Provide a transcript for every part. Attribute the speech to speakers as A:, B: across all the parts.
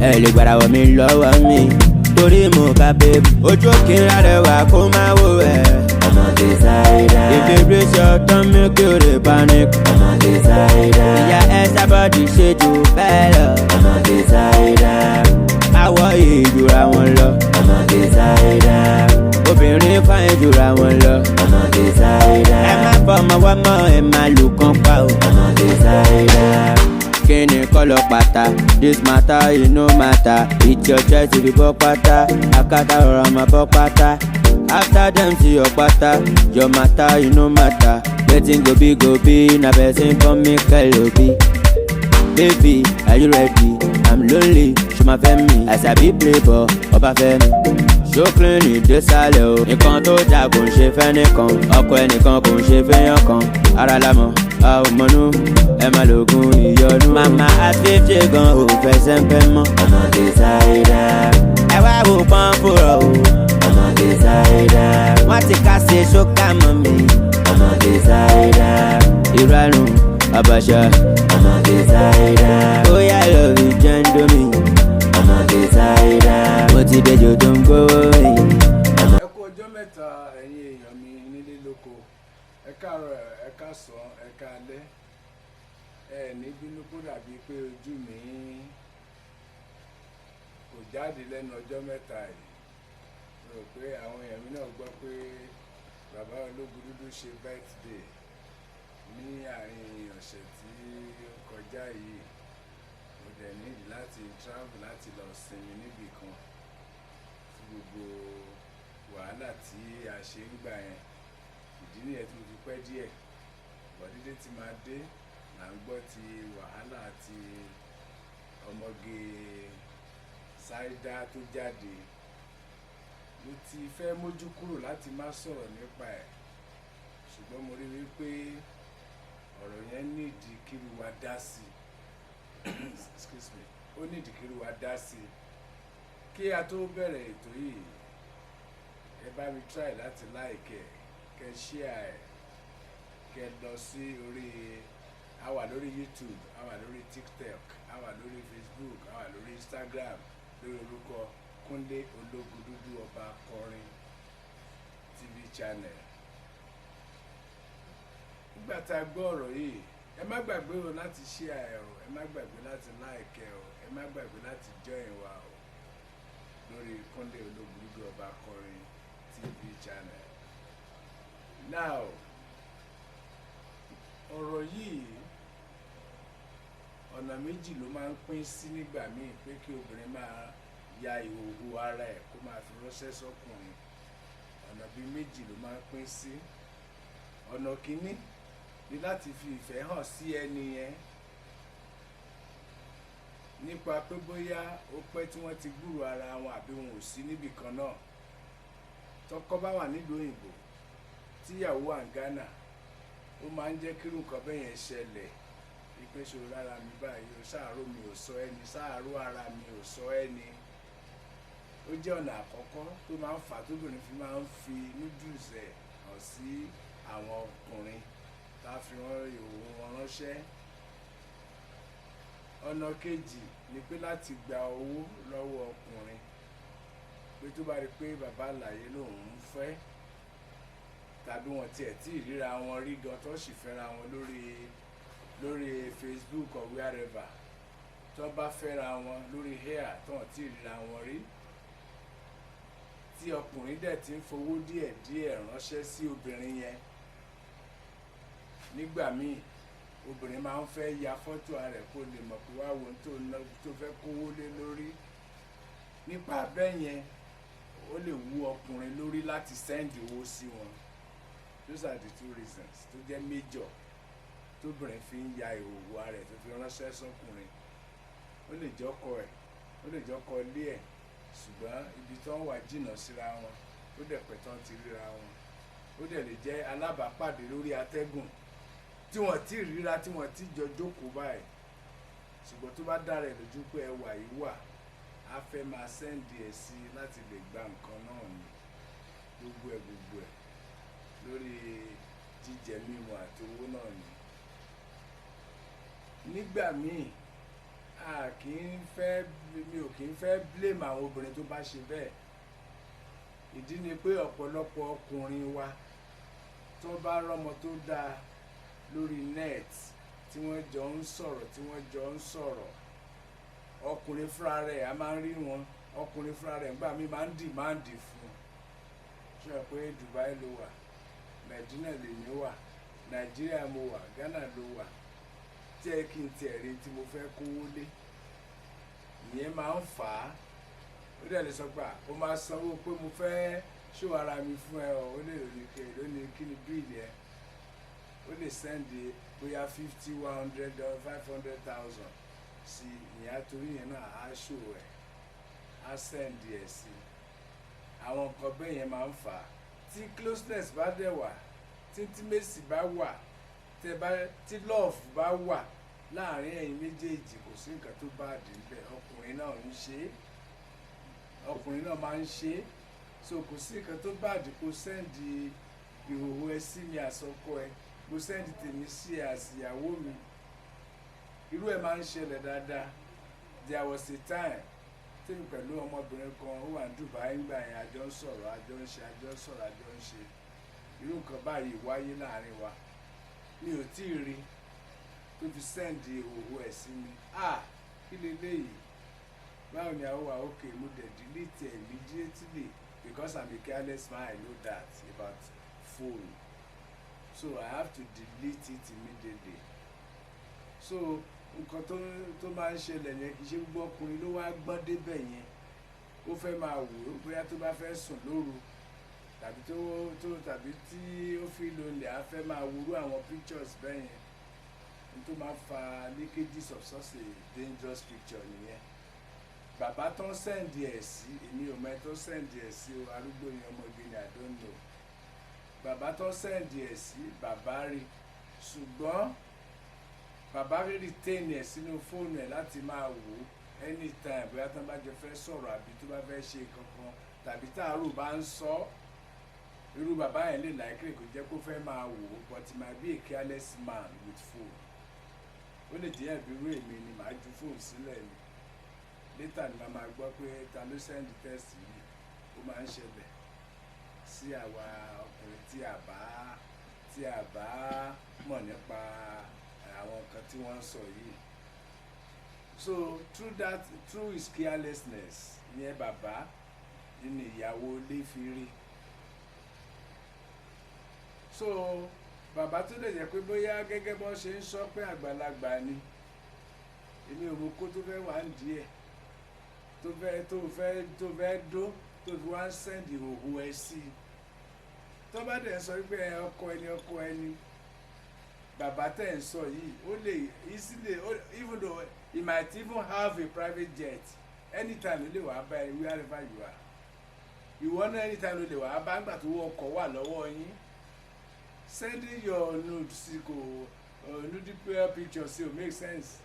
A: ẹ lè gbàdá wọ̀ mí lọ́wọ́ mi torí mo ká bébù ojú òkè rárẹwà kó máa wò ẹ́. Omoge Saidat. If you brace your tongue make you dey panic. Omoge Saidat. Ìyá ẹ sábàdì ṣe jù bẹ́ẹ̀ lọ. Omoge Saidat. Àwọ̀ ìjura wọn lọ. Omoge Saidat. Obìnrin fáyín jura wọn lọ. Omoge Saidat. Ẹ má fọmọ wá mọ́ ẹ má lù kán pa o. Omoge Saidat. Kini kọlọ pata, this matter e no matter. It's your choice if you bọ́ pátá, akátá ọ̀rọ̀ ma bọ́ pátá. After them see your pata, your matter e no matter. Wetin go be, na person come make Kelobi. Baby, are you ready? I'm lonely, ṣo ma fẹ́ mi? I sabi play ball, ọba fẹ́ mi. Ṣó clean ìdè sálẹ̀ o. Nǹkan tó jà kò ń ṣe fẹ́ nìkan, ọkọ ẹnìkan kò ń ṣe fẹ́yàn kan. Ara la mọ̀, a ò mọ̀nú, ẹ má lògùn ìyọnu. Màmá àfíjì gan ò fẹsẹ̀ ń fẹ́ mọ́. Omoge Saidat. Ẹ wá wo pọ́n fúrọ̀ o. Omoge Saidat. Wọ́n ti ká ṣe ṣókà mọ́ mi. Omoge Saidat. Ìranù Abacha. Omoge Saidat. Ó yá lọ rí jẹ́ńdómì. Omoge Saidat. Mo ti dẹjọ́ tó ń gbówó yìí.
B: Ẹ kú ọjọ́ mẹ́ta ẹ̀yin èèyàn mi nílé lóko. Ẹ káàárọ̀, ẹ káàsán, ẹ káalẹ́. Ẹ ní bínú kó dàbí pé ojú mi kò jáde lẹ́nu ọjọ́ mẹ́ta yìí. Rò pé àwọn èèyàn mi náà gbọ́ pé bàbá Ologundudu ṣe birthday ní àárín ọ̀sẹ̀ tí ó kọjá yìí. Mo dẹ̀ nídìí láti travel láti lọ sinmi níbì kan fún gbogbo wàhálà tí a ṣe ń gbà yẹn. Ìdí nìyẹn tí mo fi pẹ́ díẹ̀. Bọ̀dídé ti máa dé là ń gbọ́ ti wàhálà àti Omoge Saidat tó jáde. Mo ti fẹ́ mójú kúrò láti má sọ̀rọ̀ nípa ẹ̀, ṣùgbọ́n mo rí wípé ọ̀rọ̀ yẹn nídìí kiri wa dá sí excuse me, ó nídìí kiri wa dá sí. Kí a tó bẹ̀rẹ̀ ètò yìí, ẹ bá mi try láti like ẹ̀, kẹ́ share ẹ̀, kẹ́ lọ sí orí, a wà lórí YouTube, a wà lórí TikTok, a wà lórí Facebook, a wà lórí Instagram lórí orúkọ KÚNLÉ ỌLÓGÚNDÚDÚ ọba akọrin TV channel. Nígbà tá a gbọ́ ọ̀rọ̀ yìí, ẹ má gbàgbé o láti share ẹ̀ o, ẹ má gbàgbé láti like ẹ̀ o, ẹ má gbàgbé láti join wa o lórí KÚNLÉ ỌLÓGÚNDÚDÚ ọba akọrin TV channel. Now, ọ̀rọ̀ yìí ọ̀nà méjì ló máa ń pín sí nígbà míì, pé kí obìnrin máa ya ìhòòhò ara ẹ̀ kó máa fi ránṣẹ́ sọ́kùnrin. Ọ̀nà bíi méjì ló máa ń pín sí. Ọ̀nà kìíní ni láti fi ìfẹ́ hàn sí ẹni yẹn nípa pé bóyá ó pẹ́ tí wọ́n ti gbúrò ara wọn àbí wọn ò sí níbì kan náà. Tọ́kọ bá wà nílùú òyìnbó, tíyàwó wà ní Ghana, ó máa ń jẹ́ kírú nǹkan bẹ́ẹ̀ yẹn ṣẹlẹ̀. Ìpè ṣòro lára mi báyìí o, sáàrò mi ò sọ ẹni, sáàrò ara mi ò sọ ẹni. Ó jẹ́ ọ̀nà àkọ́kọ́ tó máa ń fà tóbìnrin fi máa ń fi noodles ẹ̀ hàn sí àwọn ọkùnrin tá a fi wọ́n ìhòòhò wọn ránṣẹ́. Ọ̀nà kejì ni pé láti gba owó lọ́wọ́ ọkùnrin, pé tó bá rí pé bàbá àlàyé lòun ń fẹ́, tàbí wọn tiẹ̀ tí ìríra wọn rí gan tó sì fẹ́ra wọn lórí Facebook or wherever, tó bá fẹ́ra wọn lórí hair tó hàn tí ìríra wọn rí, tí ọkùnrin dẹ̀ ti ń fowó díẹ̀díẹ̀ ránṣẹ́ sí obìnrin yẹn. Nígbà míì obìnrin máa ń fẹ́ ya fọ́tò rẹ̀ kó lè mọ̀ pé wá wo tó fẹ́ kówó lé lórí. Nípa bẹ́ẹ̀ yẹn ó lè wú ọkùnrin lórí láti sẹ́ndì owó sí wọn. Those are the two reasons tó jẹ́ major tóbìnrin fi ń ya ìhòòhò rẹ̀ tó fi ránṣẹ́ sọ́kùnrin. Ó lè jọ́kọ ẹ̀, ó lè jọ́kọ ilé ẹ̀, ṣùgbọ́n ibi tó ń wà jìnnà síra wọn, ó dẹ̀ pẹ́ tán ti ríra wọn. Ó dẹ̀ lè jẹ́ alábàápàdé lórí atẹ́gùn tí wọ́n ti ríra, tí wọ́n ti jọ jókòó báyìí, ṣùgbọ́n tó bá dára ẹ̀ lójú pé ẹwà yìí wà, á fẹ́ máa sẹ́ndì ẹ̀ sí láti lè gba nǹkan náà ni. Gbogbo ẹ̀ lórí jíjẹ mímu àti owó náà ni. Nígbà míì mi ò kì í fẹ́ blame àwọn obìnrin tó bá ṣe bẹ́ẹ̀. Ìdí ni pé ọ̀pọ̀lọpọ̀ ọkùnrin wa tó bá rọ́mọ tó dáa lórí net tí wọ́n jọ ń sọ̀rọ̀ ọkùnrin fúnra rẹ̀ a máa ń rí wọn, ọkùnrin fúnra rẹ̀ nígbà míì máa ń dìmáàndì fún un. Ṣé o pé Dubai ló wà, Medina lèmi wà, Nàìjíríà mo wà, Ghana ló wà, tí ẹ kí n tiẹ̀ rí tí mo fẹ́ kówó lé. Ìyẹn máa ń fà á. Ó dẹ̀ lè sọ pé ó máa sanwó pé mo fẹ́ ṣó ara mi fún ẹ ó lè lónìí kí ni bíìlì ẹ. Ó lè sẹ́ndì bóyá 50, 100 or 500,000 sí ìyẹn torí yẹn náà á ṣò ẹ̀ á sẹ́ndì ẹ̀ sí. Àwọn nǹkan bẹ́ẹ̀ yẹn máa ń fà á. Tí closeness bá dẹ̀ wà, tí intimacy bá wà, tí love bá wà láàrin ẹ̀yin méjèèjì, kò sí nǹkan tó bá dì níbẹ̀. Ọkùnrin náà ń ṣe é, ọkùnrin náà máa ń ṣe é. So kò sí nǹkan tó bá dì kó sẹ́ndì ìhòòhò ẹ sí mi àsọkọ ẹ, kó sẹ́ndì tèmi sí ẹ àsìyàwó mi. Irú ẹ̀ máa ń ṣẹlẹ̀ dáadáa. There was a time tèmi pẹ̀lú ọmọbìnrin kan ó wà ní Dubai ńgbà yẹn, àjọ ń sọ̀rọ̀. Irú nǹkan báyìí wáyé láàrin wa. Mi ò tí ì rí tó fi sẹ́ndì ìhòòhò ẹ̀ sí mi. Kí leléyìí? Báwo ni àwọn wà okay? Mo dẹ̀ delete immediately because I'm a careless man. I know that about phone, so I have to delete it immediately. So nǹkan tó máa ń ṣẹlẹ̀ yẹn kì í ṣe gbogbo ọkùnrin ló wá gbọ́n débẹ̀ yẹn. Ó fẹ́ máa wò ó bóyá tó bá fẹ́ sùn lóru tàbí tí ó fi lólè á fẹ́ máa wúrú àwọn pictures bẹ́ẹ̀ yẹn. Tó máa fa leakages of such a dangerous picture nìyẹn. Bàbá tó ń sẹ́ndì ẹ̀ sí, èmi ò mọ ẹ tó sẹ́ndì ẹ̀ sí o, arúgbó yẹn ọmọge ni I don't know. Bàbá tó ń sẹ́ndì ẹ̀ sí, bàbá rí, ṣùgbọ́n bàbá rí retain ẹ̀ sínú fóònù ẹ̀ láti máa wò ó anytime, bóyá tó bá jọ fẹ́ sọ̀rọ̀ àbí tó bá fẹ́ ṣe kankan tàbí táàrò bá ń sọ. Irú bàbá yẹn lè láìpẹ́ kò jẹ́ kó fẹ́ máa wò ó, but he might be a careless man with phone. Ó lè jẹ́ ẹ̀bí irú èmi ni màá ju fóònù sílẹ̀ ni. Later ni màá máa gbọ́ pé ta ló send text yìí. Ó máa ń ṣẹlẹ̀ sí àwa ọkùnrin tí a bá mọ̀ nípa àwọn nǹkan tí wọ́n ń sọ yìí. So through his carelessness, ìyẹn bàbá nínú ìyàwó ilé fi rí. So bàbá tó lè jẹ́ pé bóyá gẹ́gẹ́ bọ́ ṣe ń sọ pé àgbàlagbà ni, èmi ò mọ kó tó fẹ́ wà ń díẹ̀ tó fẹ́ dó tó fi wá ń sẹ́ndì ìhòòhò ẹ sí i. Tó bá dẹ̀ ń sọ pé ọkọ ẹni bàbá tẹ̀ ń sọ yìí, ó lè easily, even though he might even have a private jet, anytime ló lè wá bá ẹ wherever you are. Ìwọ náà anytime ló lè wá bá nígbà tó ọkọ̀ wà lọ́wọ́ yín. Sending your nudes nude pictures will make sense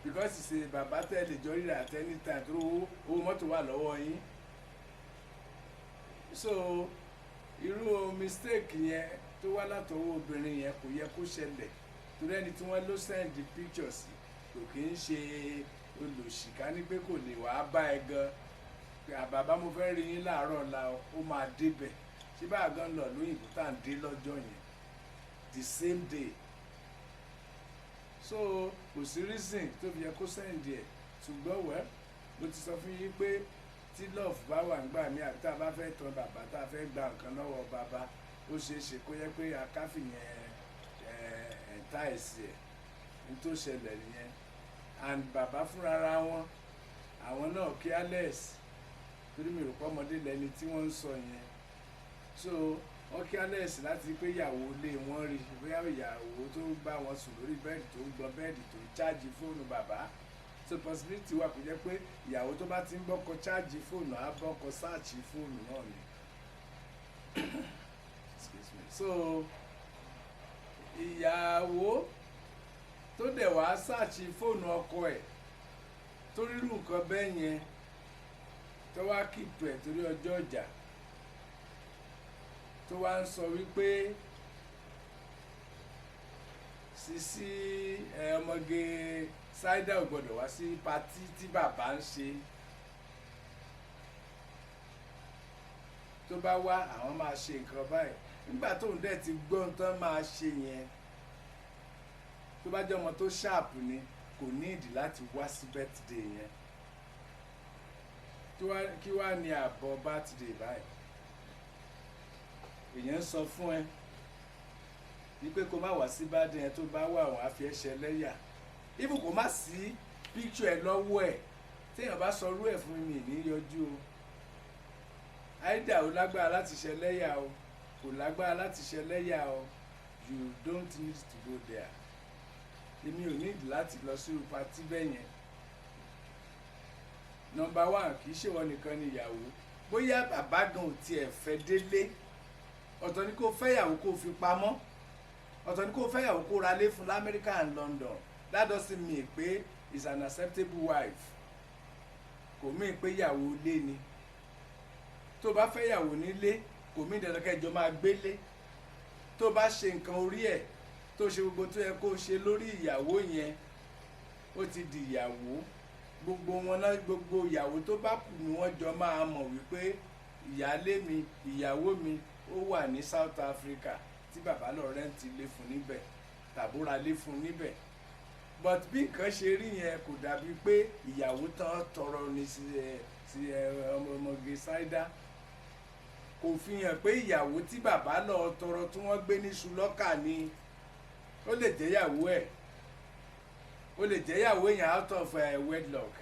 B: because it's a bàbá tẹ̀ lè jọ rírà at any time tó owó mọ́tò wà lọ́wọ́ yín. So irú mistake yẹn tó wá látọwọ́ obìnrin yẹn kò yẹ kó ṣẹlẹ̀, torí ẹni tí wọ́n ló send the pictures kò kì í ṣe olùṣìkà ní pé kò lè wàá bá ẹ gan pé àbàbá mo fẹ́ rí yín láàárọ̀ ọ̀la ó máa débẹ̀. Ṣé bá gan lọ lóyìnbó tá à ń dé lọ́jọ́ yẹn the same day. So kò sí reason tó fi yẹ kó send ẹ̀, ṣùgbọ́n wẹ́ mo ti sọ fún yín pé tí love bá wà nígbà mí àbí tá a bá fẹ́ tọ́ bàbá tá a fẹ́ gba nǹkan lọ́wọ́ bàbá, ó ṣeé ṣe kó yẹ pé akáfì yẹn ẹ̀ńtà ẹ̀sì ẹ̀ ní tó ṣẹlẹ̀ nìyẹn. And bàbá fúnra wọn àwọn náà careless, torí mi rò pé ọmọdé lẹni tí wọ́n ń sọ yẹn. So wọ́n careless láti pé ìyàwó ilé wọn rí, bóyá ìyàwó tó bá wọn sùn lórí bẹ́ẹ̀dì tó ń gbọ́ bẹ́ẹ̀dì tó ń chájì fóònù bàbá. So possibility wà kó jẹ́ pé ìyàwó tó bá ti ń bọ́kọ chájì fóònù á bọ́kọ sáàchì fóònù náà ni. So ìyàwó tó dẹ̀ wá sáàchì fóònù ọkọ ẹ̀ tó rírú nǹkan bẹ́ẹ̀ yẹn tó wá kíìpù ẹ̀ torí ọjọ́ ọjà tó wá ń sọ wípé Sisi Ọmọge Saidat ò gbọ́dọ̀ wá sí patí tí bàbá ń ṣe. Tó bá wá àwọn máa ṣe nǹkan báyìí nígbà tóun dẹ̀ ti gbọ́ ohun tán máa ṣe yẹn. Tó bá jẹ́ ọmọ tó ṣáàpù ni kò ní ìdí láti wá sí birthday yẹn. Kí wá ní àbọ̀ birthday báyìí? Èèyàn sọ fún ẹ wípé kó má wá sí birthday yẹn, tó bá wà àwọn á fi ẹ́ ṣẹlẹ́yà. Even kò má sí picture ẹ lọ́wọ́ ẹ̀, téèyàn bá sọ irú ẹ̀ fún mi ní yọjú o. Àìdá ò lágbára láti ṣẹlẹ́yà o, kò lágbára láti ṣẹlẹ́yà o. You don't need to go there. Èmi ò need láti lọ sí irú patí bẹ́ẹ̀ yẹn. Number one, kì í ṣe wọn nìkan ni ìyàwó. Bóyá bàbá gan ò tiẹ̀ fẹ́ délé, ọ̀tọ̀ ni kó fẹ́yàwó kó fi pamọ́, ọ̀tọ̀ ni kó fẹ́yàwó kó ra lé fún l'America and London. That doesn't mean pé is an acceptable wife. Kò mean pé ìyàwó ilé ni. Tó bá fẹ́yàwó nílé kò mean dandan kẹjọ máa gbélé. Tó bá ṣe nǹkan orí ẹ̀, tó ṣe gbogbo tó yẹ kó ṣe lórí ìyàwó yẹn, ó ti di ìyàwó. Gbogbo wọn náà, gbogbo ìyàwó tó bá kù ni wọ́n jọ máa mọ̀ wípé ìyálé mi, ìyàwó mi ó wà ní South Africa tí bàbá lọ rẹ́ǹtì ilé fún níbẹ̀ tàbí ra ilé fún níbẹ̀. But bí nǹkan ṣe rí yẹn kò dàbí pé ìyàwó tán tọrọ ní sí Ọmọge Saidat. Kò fi hàn pé ìyàwó tí bàbá lọ tọrọ tí wọ́n gbé ní ṣùlọ́kà ni. Ó lè jẹ́ ìyàwó ẹ̀, ó lè jẹ́ ìyàwó èèyàn out of wedlock.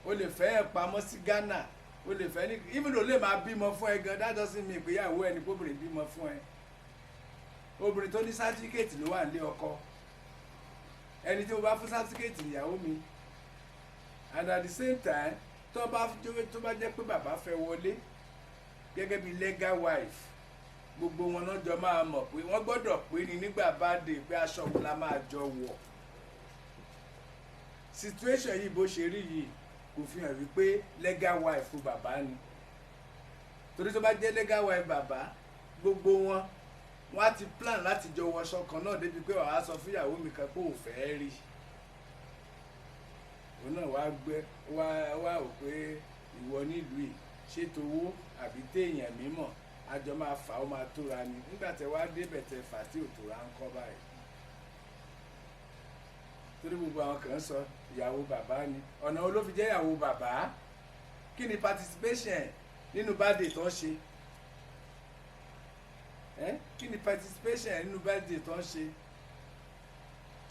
B: Ó lè fẹ́ ẹ̀ pamọ́ sí Ghana, ó lè fẹ́ ní even though lè máa bímọ fún ẹ gan, that doesn't mean pé ìyàwó ẹ ni kóbìnrin bímọ fún ẹ. Obìnrin tó ní certificate ló wà nílé ọkọ. Ẹni tí mo bá fún certificate ìyàwó mi. And at the same time, tó bá jẹ́ pé bàbá fẹ́ wọlé gẹ́gẹ́ bí legal wife, gbogbo wọn náà jọ máa mọ̀ pé wọ́n gbọ́dọ̀ pé ní nígbà bá dé pé aṣọ wo la máa jọ wọ̀. Situation yìí bó ṣe rí yìí kò fi hàn wípé legal wife fún bàbá ni. Torí tó bá jẹ́ legal wife bàbá, gbogbo wọn á ti plan láti jọ wọṣọ kan náà débi pé wàá sọ fún ìyàwó mi kan pé ò fẹ́ rí. Òun náà wá ò pé ìwọ nílùú yìí ṣètò owó àbí téèyàn mímọ̀ àjọ máa fà ó máa tóra ni. Nígbà tẹ wá débẹ̀ tẹ fà tí ò tóra ń kọ́ báyìí. Torí gbogbo àwọn kan sọ ìyàwó bàbá ni. Ọ̀nà wo ló fi jẹ́ ìyàwó bàbá? Kí ni participation nínú birthday tó ń ṣe? Kí ni participation nínú birthday tó ń ṣe?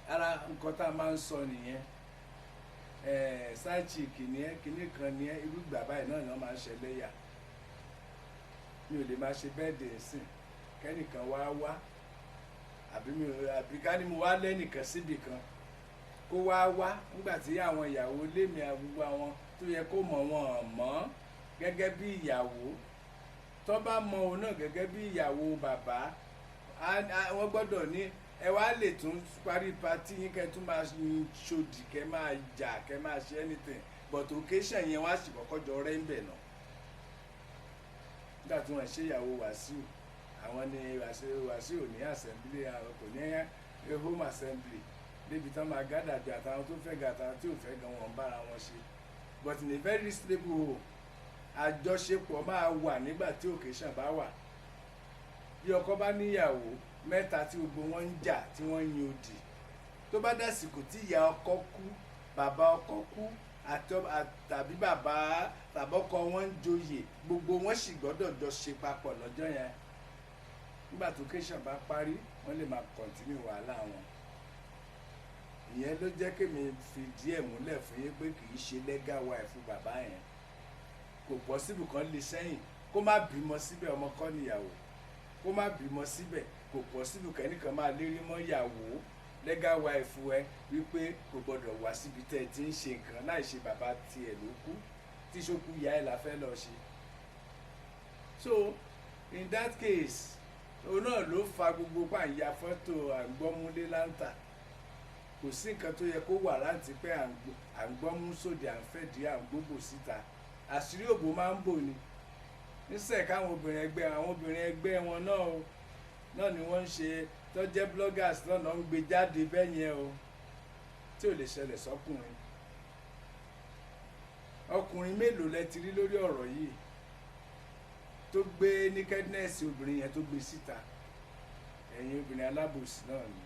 B: Ara nǹkan tá a máa ń sọ nìyẹn. Side chick ni ẹ, kinní kan ni ẹ, irú ìgbà báyìí náà ni wọ́n máa ń ṣẹlẹ́yà. Mi ò lè máa ṣe birthday sìn kẹ́nìkan wá àbí ká ní mo wá lẹ́nìkan síbì kan kó wá nígbà tí àwọn ìyàwó lé mi àgbogbo àwọn tó yẹ kó mọ̀ wọ́n mọ̀ gẹ́gẹ́ bí ìyàwó. Tó bá mọ òun náà gẹ́gẹ́ bí ìyàwó bàbá, wọ́n gbọ́dọ̀ ní ẹ wá lè tún parí patí yín kẹ́ tún máa ṣòdì, kẹ́ máa jà, kẹ́ máa ṣe anything, but occasion yẹn wá sì kọ́kọ́ jọ rẹ́ ń bẹ̀ náà. Nígbà tí wọ́n ṣe ìyàwó Wàsíù, àwọn ni Wàsíù ní assembly, àwọn kò ní home assembly débi tán máa gádàjọ àtàwọn tó fẹ́ ga àtàwọn tí ò fẹ́ gan wọn bára wọn ṣe. But in a very stable àjọṣepọ̀ máa wà nígbà tí occasion bá wà. Bí ọkọ bá níyàwó mẹ́ta tí gbogbo wọn ń jà tí wọ́n ń yin odi, tó bá dásìkò tí ìyá ọkọ kú, bàbá ọkọ kú tàbí bàbá tàbọ́kọ wọn ń joyè, gbogbo wọn sì gbọ́dọ̀ jọ ṣe papọ̀ lọ́jọ́ yẹn. Nígbà tó occasion bá parí, wọ́n lè máa continue wàhálà wọn. Ìyẹn ló jẹ́ kémi fi díẹ̀ múlẹ̀ fún yín pé kì í ṣe legal wife fún bàbá yẹn. Kò possible kan lè sẹ́yìn kó má bímọ síbẹ̀, ọmọ kọ́ níyàwó, kó má bímọ síbẹ̀. Kò possible kẹ́nìkan máa lérí mọ́ ìyàwó legal wife ẹ wípé kò gbọdọ̀ wá síbi tẹ́ ẹ ti ń ṣe nǹkan láì ṣe bàbá tiẹ̀ ló kú, tí ṣókú ìyá ẹ̀ la fẹ́ lọ ṣe. So in that case, òun náà ló fa gbogbo pàǹyà fọ́tò àgbọ́múlé láǹtà. Kò sí nǹkan tó yẹ kó wà láti pé à ń gbọ́mú sóde, à ń fẹ́dí, à ń gbógbò síta. Àṣírí òbò máa ń bò ni. Níṣẹ́ káwọn obìnrin ẹgbẹ́ wọn náà ni wọ́n ń ṣe tó jẹ́ bloggers lọ́nà ń gbé jáde bẹ́ẹ̀ yẹn o tí ò lè ṣẹlẹ̀ sọ́kùnrin. Ọkùnrin mélòó lẹ ti rí lórí ọ̀rọ̀ yìí tó gbé nakedness obìnrin yẹn tó gbé síta? Ẹ̀yin obìnrin alábòsí náà ni,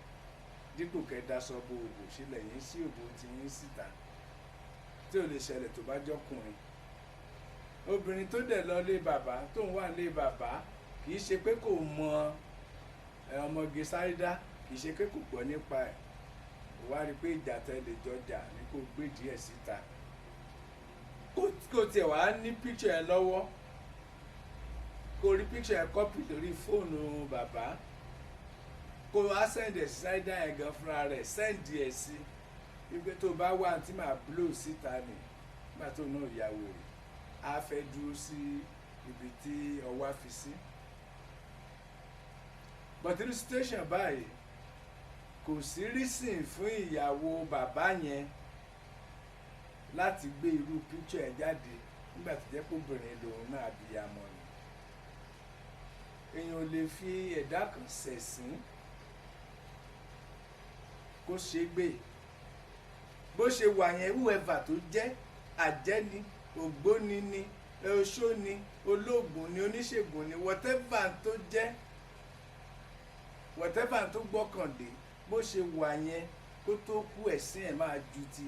B: dípò kẹ́dáṣọ bo òbò sílẹ̀ yín sí òbò tí yín síta, tí ò lè ṣẹlẹ̀ tó bá jọ́kùnrin. Obìnrin tó dẹ̀ lọ lé bàbá tó ń wà lé bàbá kì í ṣe pé kò mọ Omoge Saidat, kì í ṣe pé kò gbọ́ nípa ẹ̀, kò wá rí pé ìjà tẹ́lẹ̀ jọjà ní kò gbé díẹ̀ síta, kò tiẹ̀ wá ní picture ẹ lọ́wọ́, kò rí picture ẹ copy lórí fóònù bàbá, kò wá send ẹ̀ sí Saidat ẹ̀ gan fúnra rẹ̀, send ẹ̀ sí wípé tó bá wà tí màá blow síta ni nígbà tó náà ìyàwó rẹ̀ á fẹ́ dúró sí ibi tí ọwá fi sí. But in situation báyìí kò sí reason fún ìyàwó bàbá yẹn láti gbé irú picture ẹ̀ jáde nígbà tó jẹ́ pé obìnrin lòun náà abiyamọ ni. Èèyàn ò lè fi ẹ̀dá kan ṣẹ̀sín kó ṣe gbé. Bó ṣe wà yẹn whoever tó jẹ́, àjẹ́ ni, ògbóni ni, oṣó ni, olóògùn ni, oníṣègùn ni, whatever tó jẹ́, whatever tó gbọ́kànlé, bó ṣe wà yẹn kó tó kú ẹ̀sìn ẹ̀ máa ju ti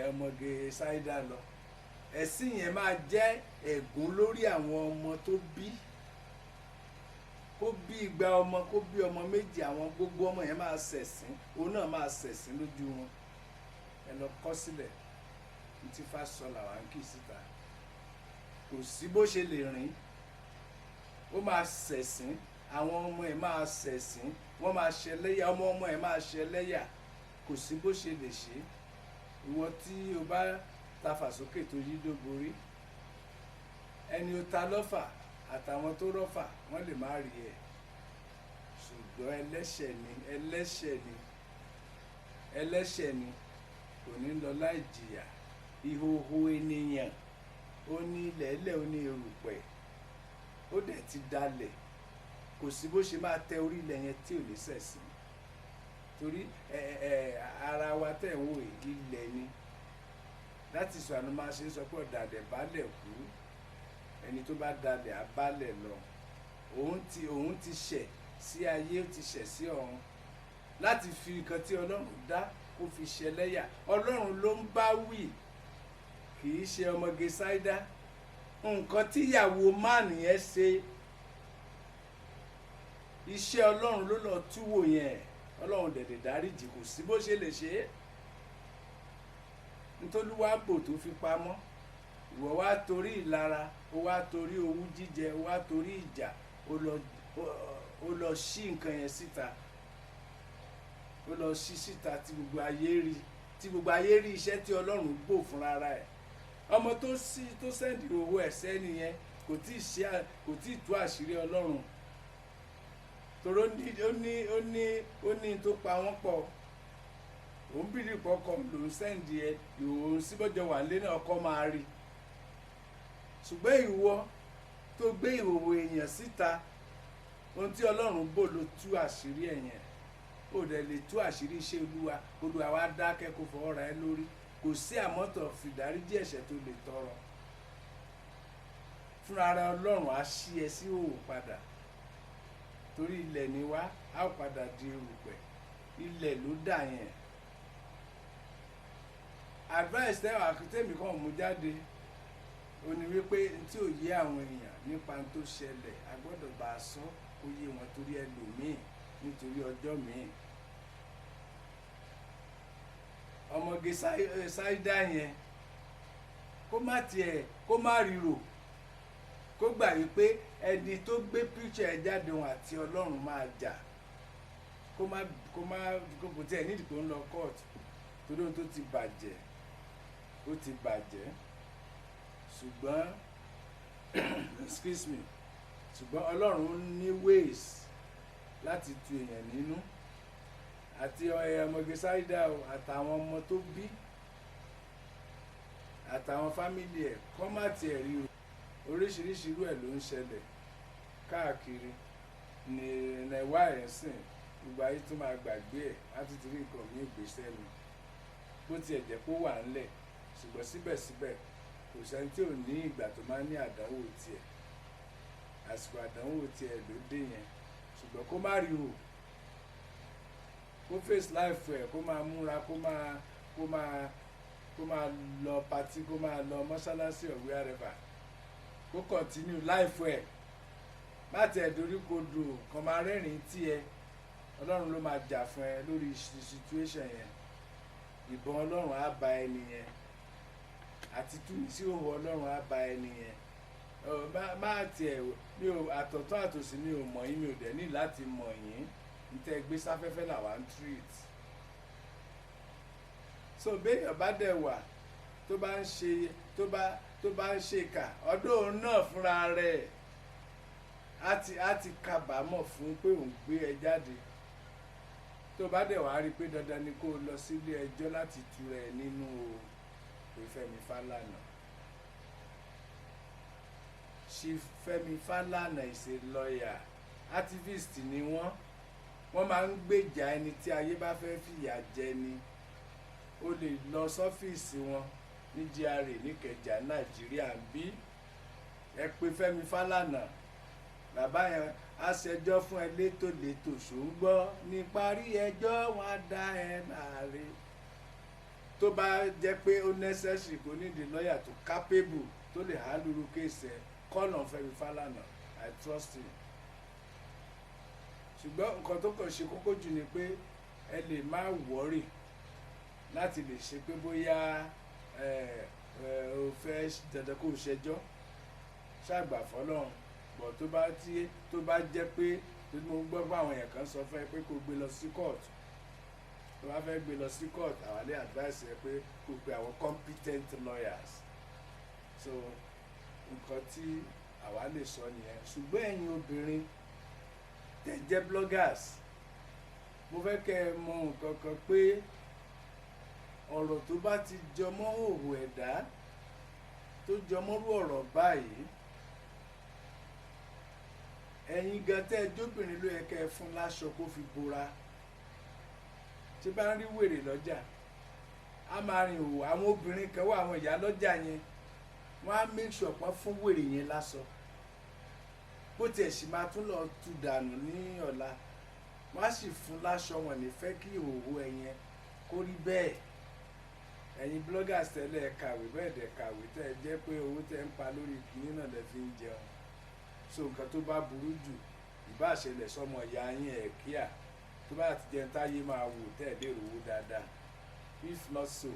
B: Omoge Saidat lọ. Ẹ̀sìn yẹn máa jẹ́ ẹ̀gún lórí àwọn ọmọ tó bí. Kó bí igba ọmọ, kó bí ọmọ méjì, àwọn gbogbo ọmọ yẹn máa ṣẹ̀sín, òun náà máa ṣẹ̀sín lójú wọn. Ẹ lọ kọ sílẹ̀ ní tí Fásọlá wà ń kì síta. Kò sí bó ṣe lè rìn, ó máa ṣẹ̀sín, àwọn ọmọ ẹ̀ máa ṣẹ̀sín, wọ́n máa ṣẹlẹ́yà, ọmọ ẹ̀ máa ṣẹlẹ́yà. Kò sí bó ṣe lè ṣe. Ìwọ tí o bá ta fàsókè tó yí dóborí, ẹni o ta lọ́fà àtàwọn tó rọ́fà wọ́n lè má rí ẹ̀, ṣùgbọ́n ẹlẹ́ṣẹ̀ ni, ẹlẹ́ṣẹ̀ ni, ẹlẹ́ṣẹ̀ ni, kò ní lọ láì jìyà. Ìhòhò ènìyàn, ó ní ilẹ̀ẹ́lẹ̀, ó ní erùpẹ̀, ó dẹ̀ ti dalẹ̀. Kò sí bó ṣe máa tẹ orí ilẹ̀ yẹn tí ò ní ṣẹ̀sín. Torí ara wa tẹ̀ ń wò ilẹ̀ ni. Láti sọ àná máa ṣe sọ pé ọ̀dàlẹ̀ bálẹ̀ kú, ẹni tó bá dalẹ̀ á bálẹ̀ lọ. Òun ti ṣẹ̀ sí ayé, ó ti ṣẹ̀ sí ọ̀run láti fi nǹkan tí Ọlọ́run dá kó fi ṣẹlẹ́yà. Ọlọ́run ló ń bá wí, kì í ṣe Omoge Saidat. Nǹkan tíyàwó máàní yẹn ṣe, iṣẹ́ Ọlọ́run ló lọ túwò yẹn. Ọlọ́run dẹ̀dẹ̀ dáríjì, kò sí bó ṣe lè ṣe é. Nítorí wá bò tó fi pamọ́, ìwọ wá torí ìlara, ó wá torí owú jíjẹ, ó wá torí ìjà, ó lọ ṣí nǹkan yẹn síta, ó lọ ṣí síta tí gbogbo ayé rí, iṣẹ́ tí Ọlọ́run bò fúnra ẹ̀. Ọmọ tó sẹ́ndì owó ẹ̀sẹ́ nìyẹn kò tí ì tú àṣírí Ọlọ́run. Torí ó ní tó pa wọ́n pọ̀. Òun bìrì pọ̀kọ̀ lòún sẹ́ndì ẹ̀, ìhòòhò síbọ̀jọ wà lé náà kọ́ máa rí. Ṣùgbọ́n ìwọ tó gbé ìhòòhò èèyàn síta, ohun tí Ọlọ́run bò ló tú àṣírí ẹ̀ yẹn. Ó dẹ̀ lè tú àṣírí iṣẹ́ Olúwa wá dákẹ́ kó fọwọ́ ra ẹ lórí. Kò sí àmọ́tọ̀ fìdáríjì ẹ̀ṣẹ̀ tó lè tọrọ. Fúnra ara Ọlọ́run á ṣí ẹ sí òwò padà. Torí ilẹ̀ ni wá, á padà di erùpẹ̀. Ilẹ̀ ló dà yẹn. Advice tẹ́mi kan mú jáde, ó ní wípé tí ò yé àwọn èèyàn nípa tó ṣẹlẹ̀, a gbọ́dọ̀ bá a sọ kó yé wọn torí ẹlòmíì, nítorí ọjọ́ míì. Omoge Saidat yẹn kó má ríro, kó gbà wípé ẹni tó gbé picture ẹ̀ jáde wọn àti Ọlọ́run máa jà. Kò tiẹ̀ nídìí kó ń lọ court torí ohun tó ti bàjẹ́, ó ti bàjẹ́. Ṣùgbọ́n excuse me, ṣùgbọ́n Ọlọ́run ní ways láti tu èèyàn nínú. Àti Omoge Saidat àtàwọn ọmọ tó bí àtàwọn fámìlì ẹ̀ kọ́ má tiẹ̀ rí o. Oríṣiríṣi irú ẹ̀ ló ń ṣẹlẹ̀ káàkiri. ní ẹ̀wá ẹ̀ sìn gbogbo ayé tó máa gbàgbé ẹ̀ láti ti rí nǹkan ní ìgbésẹ̀ mi bó tiẹ̀ jẹ́ kó wà ńlẹ̀ ṣùgbọ́n síbẹ̀síbẹ̀ kò sẹ́ni tí ò ní ìgbà tó máa ní àdánwò tiẹ̀ àsìkò àdánwò tiẹ̀ ló dé yẹn ṣùgbọ́n kó má rí o kó face life ẹ̀ kó máa múra kó máa lọ patí kó máa lọ mọ́ṣáláṣí or wherever kó continue life ẹ̀ má tiẹ̀ dorí kodò kan máa rẹ́rìn-ín tiẹ̀ ọlọ́run ló máa jà fún ẹ lórí situation yẹn ìbọn ọlọ́run á bá ẹni yẹn àti túmí sí òhò ọlọ́run á bá ẹni yẹn má tiẹ̀ mi ò àtọ̀tọ̀ àtòsí mi ò mọ̀ yín mi ò dẹ̀ ní láti mọ̀ yín níta gbé sáfẹ́fẹ́ làwa ń treat so béèyàn bá dẹ̀ wà tó bá ń ṣe kà ọdún òun náà fúnra rẹ̀ á ti kábàámọ̀ fún pé òun gbé ẹ jáde tó bá dẹ̀ wá rí i pé dandan ni kó o lọ sílé ẹjọ́ láti tura ẹ nínú Fẹ́mi Fálànà Fẹ́mi Fálànà is a lawyer activist ni wọ́n máa ń gbèjà ẹni tí ayé bá fẹ́ fìyà jẹ ni o lè lọ sọ́fíìsì wọn ní GRA níkẹjà Nàìjíríà ń bí ẹ pé Fẹ́mi Fálànà bàbá yẹn á ṣẹjọ́ fún ẹ létòlétò ṣùgbọ́n ní parí ẹjọ́ wọn á dá ẹ láre tó bá jẹ́ pé ó necessary kò ní di lawyer tó capable tó lè handle case ẹ call on Fẹ́mi Fálànà I trust him ṣùgbọ́n nǹkan tó kàn ṣe kókó jù ni pé ẹ lè má wọ́rì láti lè ṣe pé bóyá o fẹ́ dandan kó o ṣẹjọ́ ṣàgbà fọlọ́run bọ̀ tó bá jẹ́ pé mo gbọ́ pé àwọn èèyàn kan sọ fún ẹ pé kó gbé lọ sí court tó bá fẹ́ gbé lọ sí court àwa lè advice ẹ pé kó pe àwọn competent lawyers so nǹkan tí àwa lè sọ nìyẹn ṣùgbọ́n ẹ̀yin obìnrin tẹ́ jẹ́ bloggers mo fẹ́ kẹ́ ẹ mọ nǹkan kan pé ọ̀rọ̀ tó bá ti jọmọ́ òwò ẹ̀dá tó jọmọ́rú ọ̀rọ̀ báyìí ẹ̀yin gan tẹ́ ẹ jóbìnrin ló yẹ kẹ́ ẹ fún láṣọ kó fi bora tí bá ń rí wèrè lọ́jà á máa rìn òwò àwọn obìnrin kan wà àwọn ìyá lọ́jà yẹn wọ́n á make sure pọ́n fún wèrè yẹn láṣọ bó tiẹ̀ sì máa tún lọ tú dànù ní ọ̀la wọ́n á sì fún láṣọ wọn ní fẹ́ kí òwò ẹ̀yẹn kó rí bẹ́ẹ̀ ẹ̀yin bloggers tẹ́lẹ̀ kàwé bẹ́ẹ̀ dẹ̀ kàwé tẹ́ ẹ jẹ́ pé owó tẹ́ ń pa lórí kìíní náà lẹ́ fi ń jẹun so nǹkan tó bá burú jù ìbá ṣẹlẹ̀ sọmọ ìyá yín ẹ̀ kíá tó bá ti jẹun táyé máa wò tẹ́ ẹ̀ lè rówó dáadáa if not so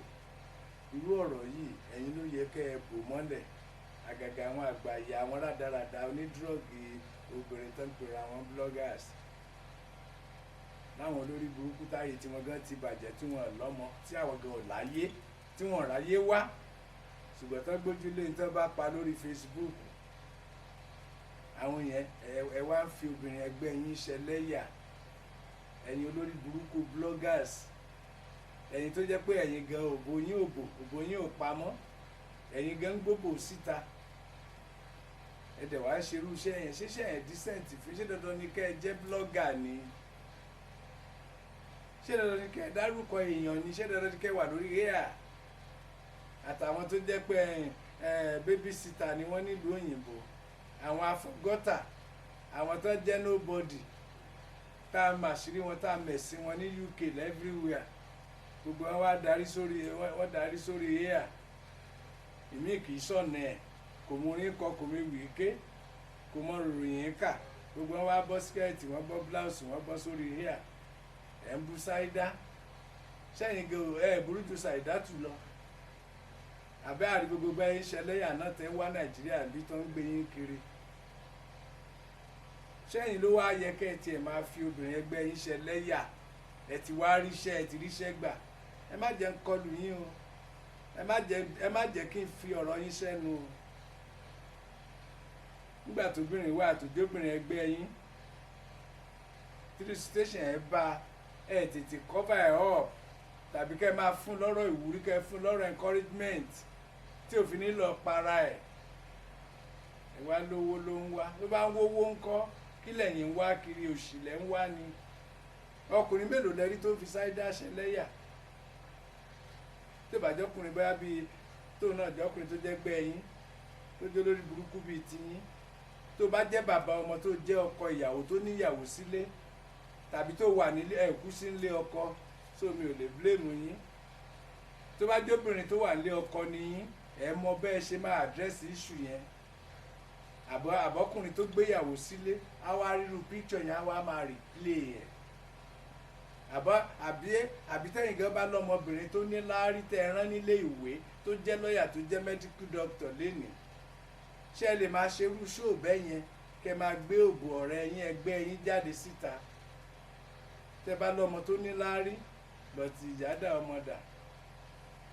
B: irú ọ̀rọ̀ yìí ẹ̀yin ló yẹ kẹ́ ẹ bò mọ́lẹ̀ àgàgà àwọn àgbà ìyá àwọn rádaràda onídírọ́ọ̀gì obìnrin tó ń pera àwọn bloggers láwọn olórí burúkú táyé tí wọ́n gan ti bàjẹ́ tí wọ́n lọ́mọ tí àwọn gan ò láyé tí wọ́n ráyé wá ṣùgbọ́n tó gbójúlé ní tó bá pa lórí Facebook àwọn yẹn ẹ wá ń fi obìnrin ẹgbẹ́ yín ṣẹlẹ́yà ẹ̀yin olórí burúkú bloggers ẹ̀yin tó jẹ́ pé ẹ̀yin gan òbò yín ò pamọ́ ẹ̀yin gan ń gbóbò síta ẹ̀dẹ̀ wá ṣerú iṣẹ́ yẹn ṣíṣẹ́ yẹn decent fi ṣé dandan ni kẹ́ ẹ jẹ́ blogger ni ṣé dandan ni kẹ́ ẹ dárúkọ èèyàn ni ṣé dandan ni kẹ́ ẹ wà lórí air àtàwọn tó jẹ́ pé baby sitter ni wọ́n nílùú òyìnbó àwọn afọgọ́tà àwọn tó jẹ́ nobody tá a màṣírí wọn tá a mẹ̀sìn wọn ní UK everywhere gbogbo wọn wá darí sórí air ìmí kì í sọ̀nà ẹ̀ kò mú orin kọ kò mú ìwé ké kò mọ ròyìn kà gbogbo wọn wá bọ́ skẹ́ẹ̀tì wọn bọ́ blouse wọn bọ́ sórí air ẹ̀ ń bú Saida sẹ́yìn gan ẹ̀ burú ju Saida tù lọ àbẹ́ àrí gbogbo ẹ̀yin ṣẹlẹ́yà náà tẹ́ wá Nàìjíríà bí tó ń gbé yín kiri sẹ́yìn ló wá yẹ kẹ́ ẹ tiẹ̀ máa fi obìnrin ẹgbẹ́ yín ṣẹlẹ́yà ẹ ti wá ríṣẹ́ ẹ ti ríṣẹ́ gbà ẹ má jẹ́ ń kọlù yín o ẹ má jẹ́ kí n fi ọ̀rọ̀ yín sẹ́nu o nígbà tóbìnrin wà àtòjóbìnrin ẹgbẹ́ yín three station ẹ bá ẹ tètè cover ẹ up tàbí kẹ́ máa fún lọ́rọ̀ ìwúrí kẹ́ fún lọ́rọ̀ encouragement tí òfin ní lọ para ẹ̀ ẹ wá lówó ló ń wá ló bá ń wówó ńkọ́ kí lẹ́yìn ń wá kiri, òṣì lẹ́ ń wá ni. Ọkùnrin mélòó lẹ́rí tó fi Saidat ṣẹlẹ́yà? Tó bá jọkùnrin bóyá bíi tóun náà jọkùnrin tó jẹ́ gbẹ̀yìn tó jẹ́ lórí burúkú bíi tiyín, tó bá jẹ́ bàbá ọmọ tó jẹ́ ọkọ ìyàwó tó níyàwó sílé tàbí tó wà nílé ẹ̀kú sí nílé ọkọ, so mi ò lè blame yín. Tó bá jẹ́ obìnrin tó wà nílé ọkọ ni yín, ẹ mọ bẹ́ẹ̀ ṣe máa àdírẹ́sì issue yẹn. Àbọ̀kùnrin tó gbéyàwó sílé á wá rírú picture yẹn á wá máa replay ẹ̀. Àbí tẹ́yìn gan bá lọ́mọbìnrin tó ní láárí tẹ́ ẹ rán nílé ìwé tó jẹ́ lọ́ọ̀yà tó jẹ́ medical doctor lénìí, ṣé ẹ lè máa ṣerú ṣóò bẹ́ẹ̀ yẹn kẹ́ máa gbé òbò ọ̀rẹ́ yín ẹgbẹ́ yín jáde síta? Tẹ́ bá lọ́mọ tó ní láárí lọ́tì ìyádà ọmọdà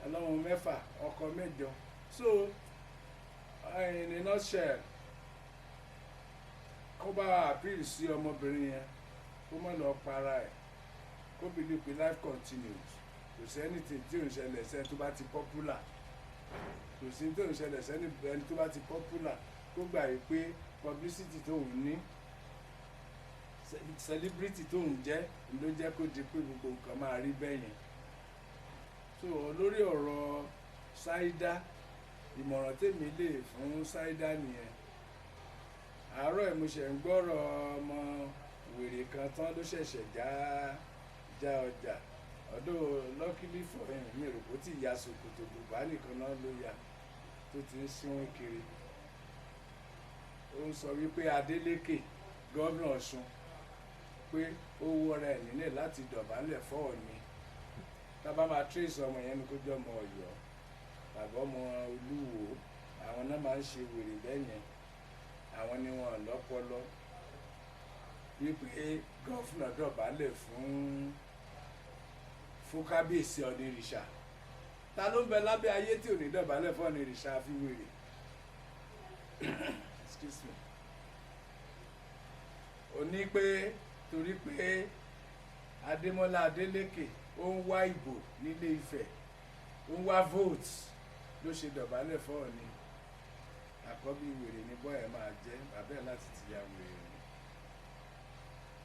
B: ọlọ́mọ 6 ọkọ 8. So in a nutshell, kó bá appeal sí ọmọbìnrin yẹn kó má lọ para ẹ̀, kó believe pé life continues. Kò sí anything tí ò ń ṣẹlẹ̀ sẹ́ni tó bá ti popular, kò sí tí ò ń ṣẹlẹ̀ sẹ́ni ẹni tó bá ti popular. Kó gbà yìí pé publicity tó ń ní, celebrity tó ń jẹ́ ló jẹ́ kó di pé gbogbo nǹkan máa rí bẹ́ẹ̀ yẹn. So lórí ọ̀rọ̀ Saidat, ìmọ̀ràn tèmi lè fún Saidat nìyẹn. Àárọ̀ ẹ̀ mo ṣẹ̀ ń gbọ́rọ̀ ọmọ wèrè kan tán ló ṣẹ̀ṣẹ̀ já ọjà. Ọdún luckily for him, mi rò kó tí ìyá ṣòkòtò bùbá nìkan náà ló yà tó ti ń sínwín kiri. Ó ń sọ wípé Adeleke gómìnà Ọ̀ṣun pé ó wọra ẹ̀ nílẹ̀ láti dọ̀bálẹ̀ fọ́ Ọọ̀ni. Tá bá máa trace ọmọ yẹn ni kó jẹ́ ọmọ Ọ̀yọ́ tàbí ọmọ Olúwo, àwọn náà máa ń ṣe wèrè bẹ́ẹ̀ yẹn. Àwọn ni wọn lọ́pọlọ wípé gọ́fúnà dọ̀bálẹ̀ fún kábíyèsí Ọ̀nìrìṣà. Ta ló ń bẹ lábẹ́ ayé tí ò ní dọ̀bálẹ̀ fún Ọ̀nìrìṣà àfi wèrè? Excuse me. Ó ní pé torí pé Adémọ́lá Adélékè ó ń wá ìbò nílé Ifẹ̀, ó ń wá votes ló ṣe dọ̀bálẹ̀ fún Ọọ̀ni. Àkọ́bí wèrè ní bọ́ ẹ̀ máa jẹ́, bàbá ẹ̀ láti ti ya wèrè ni.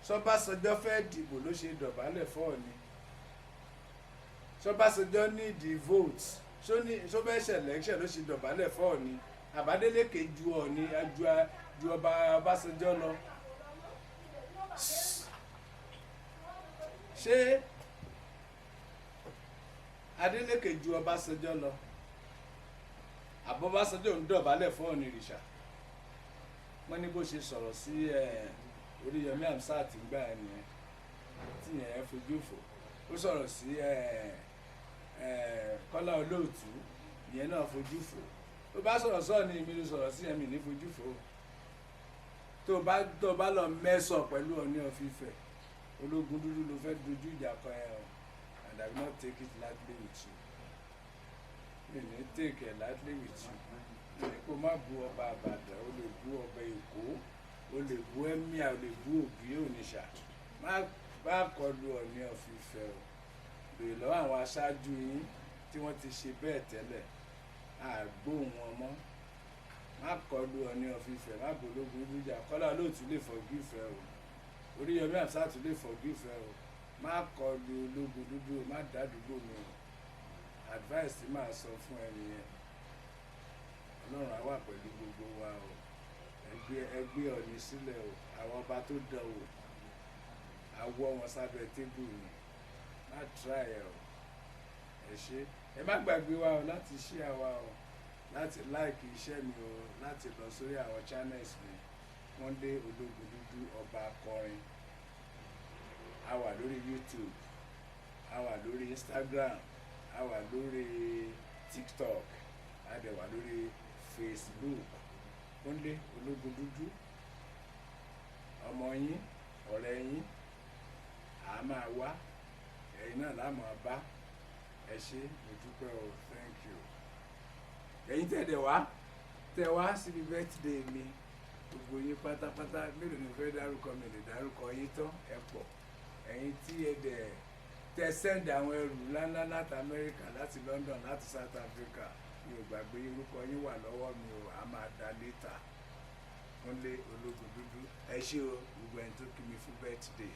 B: Ṣọ́básanjọ́ fẹ́ dìbò ló ṣe dọ̀bálẹ̀ fún Ọọ̀ni. Ṣọ́básanjọ́ ní the votes, ṣó fẹ́ ṣe election ló ṣe dọ̀bálẹ̀ fún Ọọ̀ni. Àbádélékè ju Ọọ̀ni ju ọba Ọbásanjọ́ lọ. Ṣé Adélékè ju Ọbásanjọ́ lọ? Ọbásanjọ́ ń dọ̀bálẹ̀ fún Ọ̀nìrìṣà. Wọ́n ní bó ṣe sọ̀rọ̀ sí Oríyọmí Hamzat gbà nìyẹn tí yẹn fojú fò. Ó sọ̀rọ̀ sí Kọ́lá Olóòtú, ìyẹn náà fojú fò. Tó bá sọ̀rọ̀ sọ́ọ̀ni mi ló sọ̀rọ̀ sí ẹ̀mí ní fojú fò. Tó bá lọ mẹ́sàn pẹ̀lú Ọọ̀ni of Ifẹ̀, Ologundudu ló fẹ́ dojú ìjà kọ ẹ o, and I will not take it lightly with you. Mi ní take it lightly with you. Kó má bu ọba Ìbàdàn, o lè bu ọba Èkó, o lè bu Emir, o lè bu Òbí Ònìṣà. Má kọlu Ọọ̀ni of Ifẹ̀ o. Bèrè lọ́wọ́ àwọn aṣáájú yín tí wọ́n ti ṣe bẹ́ẹ̀ tẹ́lẹ̀, àgbóhùn wọn mọ́. Má kọlu Ọọ̀ni of Ifẹ̀, má bo Ológundudu jà. Kọ́lá Olóòtú lè forgive ẹ o, Oríyọmí Hamzat lè forgive ẹ o. Má kọlu Ológundudu, má dádúgbò mi o. Advice tí màá sọ fún ẹ nìyẹn. Ọlọ́run á wà pẹ̀lú gbogbo wa o. Ẹ gbé Ọọ̀ni sílẹ̀ o. Àwọn ọba tó dán o, àwọ̀ wọn sábẹ́ tébù ni. Má try ẹ o. Ẹ ṣé. Ẹ má gbàgbé wa o láti share wa o, láti like iṣẹ́ mi o, láti lọ sórí àwọn channels mi. Kúnlé Ológundudu ọba akọrin. A wà lórí YouTube, a wà lórí Instagram, a wà lórí TikTok, a dẹ̀ wà lórí Facebook. Kúnlé Ológundudu, ọmọ yín, ọ̀rẹ́ yín, a máa wá, ẹ̀yin náà la máa bá. Ẹ ṣé, mo dúpẹ́ o, thank you. Ẹ̀yin tẹ́ wá síbi birthday mi, gbogbo yín pátápátá, mélòó ni mo fẹ́ dárúkọ, mi lè dárúkọ yín tán, ẹ pọ̀. Ẹ̀yin tí tẹ́ send àwọn ẹrù ńláńlá láti Amẹ́ríkà, láti London, láti South Africa, mi ò gbàgbé orúkọ yín wà lọ́wọ́ mi o, a máa dá later. Kúnlé Ologundudu. Ẹ ṣé o gbogbo ẹni tó kí mi fún birthday.